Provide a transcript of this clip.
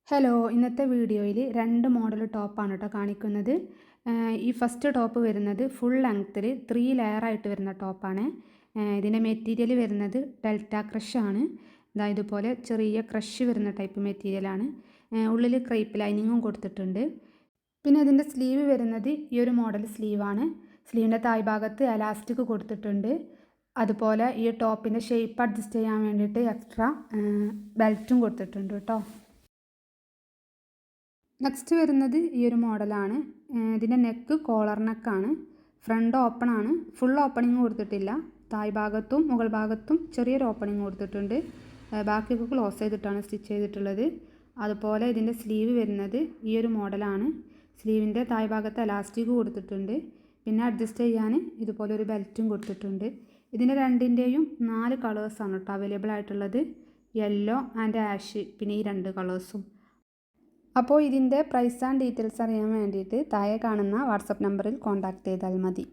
Hello, ഇന്നത്തെ വീഡിയോയിൽ രണ്ട് മോഡൽ ടോപ്പാണ് കേട്ടോ കാണിക്കുന്നത്. ഈ ഫസ്റ്റ് ടോപ്പ് വരുന്നത് ഫുൾ ലെങ്ത്തിൽ 3 ലെയറായിട്ട് വരുന്ന ടോപ്പാണ്. ഇതിൻ്റെ മെറ്റീരിയൽ വരുന്നത് ഡെൽറ്റ ക്രഷ് ആണ്. ഇതുപോലെ ചെറിയ ക്രഷ് വരുന്ന ടൈപ്പ് മെറ്റീരിയലാണ്. ഉള്ളിൽ ക്രേപ്പ് ലൈനിങ്ങും കൊടുത്തിട്ടുണ്ട്. പിന്നെ ഇതിൻ്റെ സ്ലീവ് വരുന്നത് ഈ ഒരു മോഡൽ സ്ലീവാണ്. സ്ലീവിൻ്റെ താഴ്ഭാഗത്ത് എലാസ്റ്റിക് കൊടുത്തിട്ടുണ്ട്. അതുപോലെ ഈ ടോപ്പിൻ്റെ ഷേപ്പ് അഡ്ജസ്റ്റ് ചെയ്യാൻ വേണ്ടിയിട്ട് എക്സ്ട്രാ ബെൽറ്റും കൊടുത്തിട്ടുണ്ട് കേട്ടോ. നെക്സ്റ്റ് വരുന്നത് ഈ ഒരു മോഡലാണ്. ഇതിൻ്റെ നെക്ക് കോളർ നെക്കാണ്. ഫ്രണ്ട് ഓപ്പൺ ആണ്. ഫുൾ ഓപ്പണിങ് കൊടുത്തിട്ടില്ല. താഴ്ഭാഗത്തും മുകൾ ഭാഗത്തും ചെറിയൊരു ഓപ്പണിങ് കൊടുത്തിട്ടുണ്ട്. ബാക്കിയൊക്കെ ക്ലോസ് ചെയ്തിട്ടാണ് സ്റ്റിച്ച് ചെയ്തിട്ടുള്ളത്. അതുപോലെ ഇതിൻ്റെ സ്ലീവ് വരുന്നത് ഈ ഒരു മോഡലാണ്. സ്ലീവിൻ്റെ താഴ്ഭാഗത്ത് എലാസ്റ്റിക് കൊടുത്തിട്ടുണ്ട്. പിന്നെ അഡ്ജസ്റ്റ് ചെയ്യാൻ ഇതുപോലെ ഒരു ബെൽറ്റും കൊടുത്തിട്ടുണ്ട്. ഇതിൻ്റെ രണ്ടിൻ്റെയും 4 കളേഴ്സാണ് കേട്ടോ അവൈലബിൾ ആയിട്ടുള്ളത്. യെല്ലോ ആൻഡ് ആഷ്, പിന്നെ ഈ 2 കളേഴ്സും. അപ്പോൾ ഇതിൻ്റെ പ്രൈസ് ആൻഡ് ഡീറ്റെയിൽസ് അറിയാൻ വേണ്ടിയിട്ട് താഴെ കാണുന്ന വാട്സപ്പ് നമ്പറിൽ കോൺടാക്റ്റ് ചെയ്താൽ മതി.